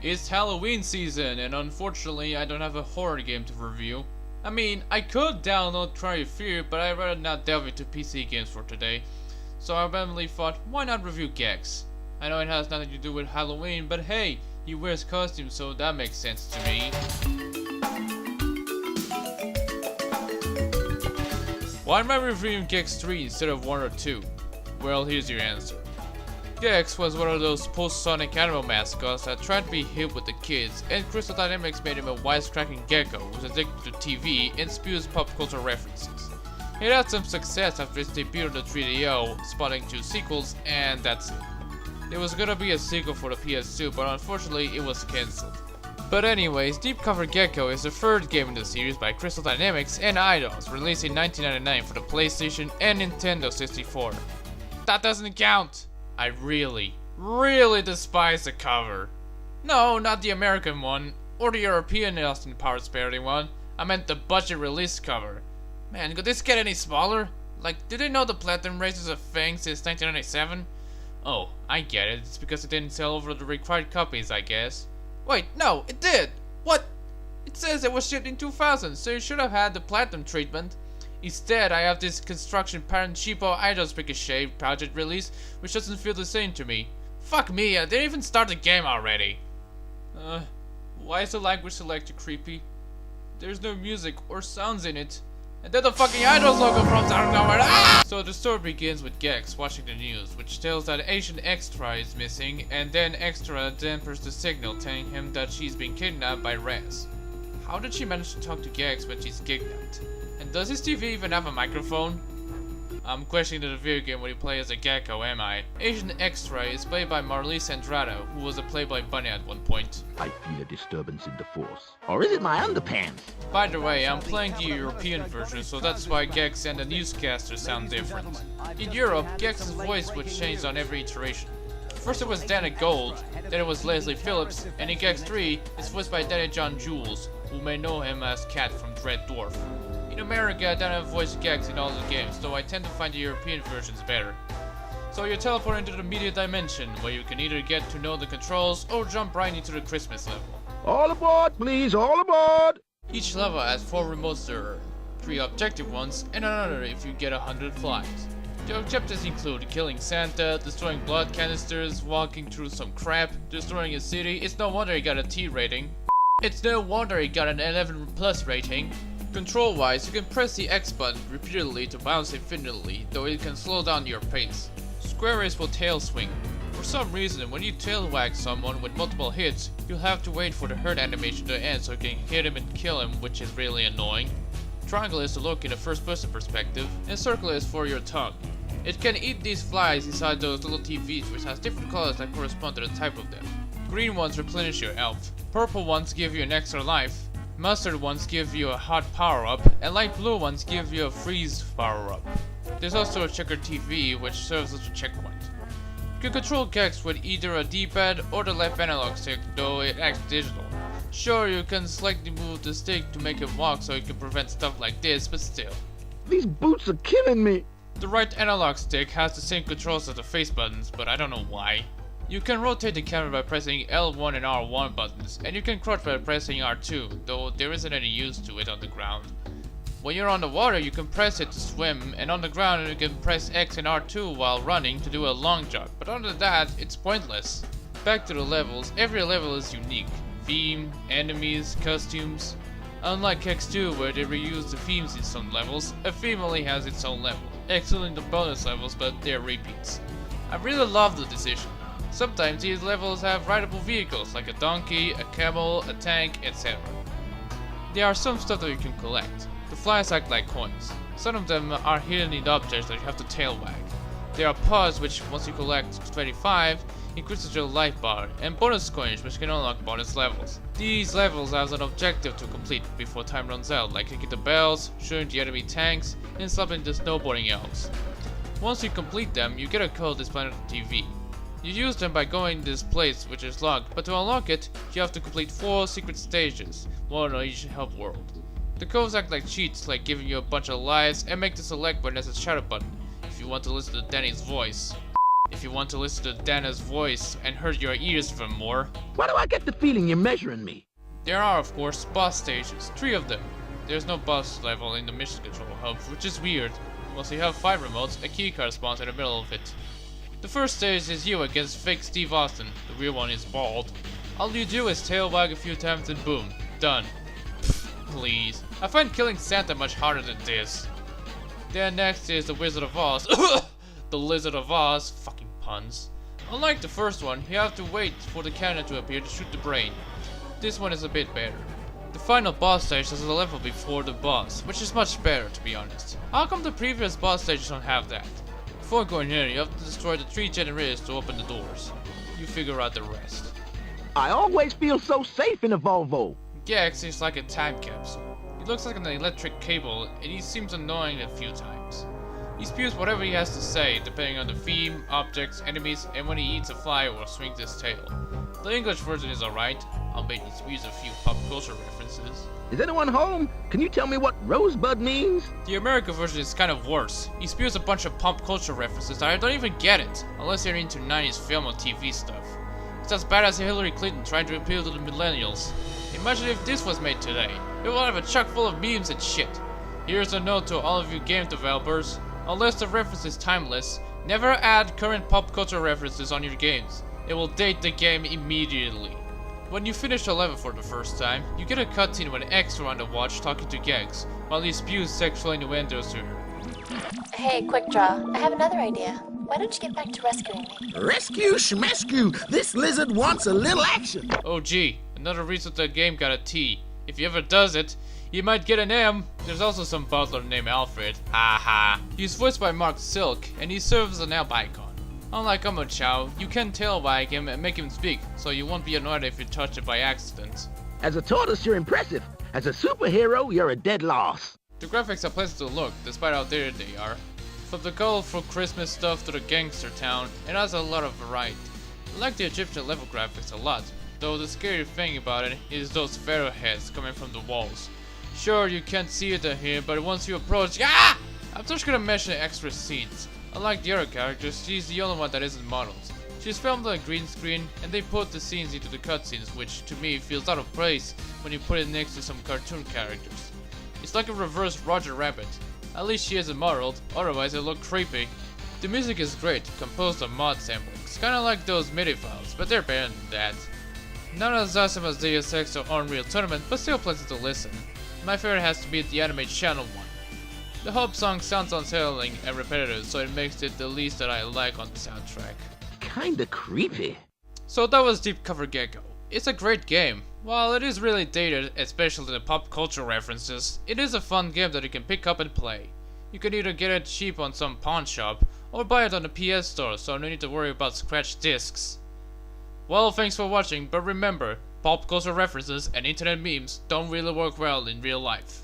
It's Halloween season, and unfortunately I don't have a horror game to review. I mean, I could download Try Your Fear, but I'd rather not delve into PC games for today. So I randomly thought, why not review Gex? I know it has nothing to do with Halloween, but hey, he wears costumes, so that makes sense to me. Why am I reviewing Gex 3 instead of 1 or 2? Well, here's your answer. Gex was one of those post-Sonic animal mascots that tried to be hip with the kids, and Crystal Dynamics made him a wisecracking gecko who's addicted to TV and spews pop culture references. It had some success after its debut on the 3DO, spawning 2 sequels, and that's it. There was gonna be a sequel for the PS2, but unfortunately it was cancelled. But anyways, Deep Cover Gecko is the third game in the series by Crystal Dynamics and Eidos, released in 1999 for the PlayStation and Nintendo 64. That doesn't count! I really despise the cover. No, not the American one, or the European Austin Powers parody one. I meant the budget release cover. Man, could this get any smaller? Like, did they know the Platinum Race is a thing since 1997? Oh, I get it, it's because it didn't sell over the required copies, I guess. Wait, no, it did! What? It says it was shipped in 2000, so it should have had the Platinum treatment. Instead, I have this construction pattern cheapo Eidos Ricochet project release, which doesn't feel the same to me. Fuck me, I didn't even start the game already. Why is the language selector creepy? There's no music or sounds in it. And then the fucking Eidos logo comes out of nowhere. Ah! So the story begins with Gex watching the news, which tells that Agent Extra is missing, and then Extra dampers the signal telling him that she's been kidnapped by Raz. How did she manage to talk to Gex when she's kidnapped? And does his TV even have a microphone? I'm questioning the video game when you play as a gecko, am I? Agent Extra is played by Marlise Andrade, who was a Playboy bunny at one point. I feel a disturbance in the force. Or is it my underpants? By the way, I'm playing the European version, so that's why Gex and the newscaster sound different. In Europe, Gex's voice would change on every iteration. First it was Dana Gold, then it was Leslie Phillips, and in Gex 3, it's voiced by Danny John Jules, who may know him as Cat from Dread Dwarf. In America, I don't have voiced Gex in all the games, so I tend to find the European versions better. So you teleport into the media dimension, where you can either get to know the controls or jump right into the Christmas level. All aboard, please, all aboard! Each level has 4 remotes there, 3 objective ones, and another if you get 100 flies. The objectives include killing Santa, destroying blood canisters, walking through some crap, destroying a city. It's no wonder he got a T rating. It's no wonder he got an 11+ rating. Control-wise, you can press the X button repeatedly to bounce infinitely, though it can slow down your pace. Square is for tail swing. For some reason, when you tail whack someone with multiple hits, you'll have to wait for the hurt animation to end so you can hit him and kill him, which is really annoying. Triangle is to look in a first-person perspective, and circle is for your tongue. It can eat these flies inside those little TVs, which has different colors that correspond to the type of them. Green ones replenish your health, purple ones give you an extra life, mustard ones give you a hot power-up, and light blue ones give you a freeze power-up. There's also a checker TV, which serves as a checkpoint. You can control Gex with either a D-pad or the left analog stick, though it acts digital. Sure, you can slightly move the stick to make it walk so you can prevent stuff like this, but still. These boots are killing me! The right analog stick has the same controls as the face buttons, but I don't know why. You can rotate the camera by pressing L1 and R1 buttons, and you can crouch by pressing R2, though there isn't any use to it on the ground. When you're on the water, you can press it to swim, and on the ground you can press X and R2 while running to do a long jump, but other than that, it's pointless. Back to the levels, every level is unique. Theme, enemies, costumes. Unlike X2 where they reuse the themes in some levels, a theme only has its own level, excluding the bonus levels, but they're repeats. I really love the decision. Sometimes these levels have rideable vehicles like a donkey, a camel, a tank, etc. There are some stuff that you can collect. The flies act like coins. Some of them are hidden in objects that you have to tail wag. There are pods which, once you collect 25, increases your life bar, and bonus coins which can unlock bonus levels. These levels have an objective to complete before time runs out, like clicking the bells, shooting the enemy tanks, and stopping the snowboarding elves. Once you complete them, you get a code displayed on the TV. You use them by going to this place which is locked, but to unlock it, you have to complete 4 secret stages, one on each help world. The codes act like cheats, like giving you a bunch of lives, and make the select button as a shadow button, if you want to listen to Danny's voice. if you want to listen to Dana's voice and hurt your ears even more. Why do I get the feeling you're measuring me? There are, of course, boss stages, 3 of them. There's no boss level in the mission control hub, which is weird. Once you have 5 remotes, a keycard spawns in the middle of it. The first stage is you against fake Steve Austin, the real one is bald. All you do is tail wag a few times and boom, done. Pfft, please. I find killing Santa much harder than this. Then next is the Wizard of Oz. The Lizard of Oz, fucking puns. Unlike the first one, you have to wait for the cannon to appear to shoot the brain. This one is a bit better. The final boss stage has a level before the boss, which is much better to be honest. How come the previous boss stages don't have that? Before going in, you have to destroy the 3 generators to open the doors. You figure out the rest. I always feel so safe in a Volvo. Gex is like a time capsule. He looks like an electric cable and he seems annoying a few times. He spews whatever he has to say, depending on the theme, objects, enemies, and when he eats a fly or swings his tail. The English version is alright, albeit he spews a few pop culture references. Is anyone home? Can you tell me what rosebud means? The American version is kind of worse. He spews a bunch of pop culture references that I don't even get it, unless you're into 90s film or TV stuff. It's as bad as Hillary Clinton trying to appeal to the millennials. Imagine if this was made today. It will have a chuck full of memes and shit. Here's a note to all of you game developers. Unless the reference is timeless, never add current pop culture references on your games. It will date the game immediately. When you finish a level for the first time, you get a cutscene with X on the watch talking to Gex, while he spews sexual innuendos to her. Hey, Quick Draw, I have another idea. Why don't you get back to rescuing me? Rescue schmescue! This lizard wants a little action! Oh gee, another reason the game got a T. If he ever does it, he might get an M. There's also some butler named Alfred. Haha. He's voiced by Mark Silk, and he serves as an L icon. Unlike Amo Chow, you can tail wag him and make him speak, so you won't be annoyed if you touch it by accident. As a tortoise, you're impressive. As a superhero, you're a dead loss. The graphics are pleasant to look, despite how dated they are. From the colorful Christmas stuff to the gangster town, it has a lot of variety. I like the Egyptian level graphics a lot, though the scary thing about it is those pharaoh heads coming from the walls. Sure, you can't see it here, but once you approach, I'm just gonna mention extra scenes. Unlike the other characters, she's the only one that isn't modeled. She's filmed on a green screen, and they put the scenes into the cutscenes, which to me feels out of place when you put it next to some cartoon characters. It's like a reverse Roger Rabbit. At least she isn't modeled, otherwise it look creepy. The music is great, composed on mod samples, kinda like those MIDI files, but they're better than that. Not as awesome as Deus Ex or Unreal Tournament, but still pleasant to listen. My favorite has to be the Anime Channel one. The Hope song sounds unsettling and repetitive, so it makes it the least that I like on the soundtrack. Kinda creepy. So that was Deep Cover Gecko. It's a great game. While it is really dated, especially the pop culture references, it is a fun game that you can pick up and play. You can either get it cheap on some pawn shop, or buy it on the PS Store, so no need to worry about scratched discs. Well, thanks for watching, but remember, pop culture references and internet memes don't really work well in real life.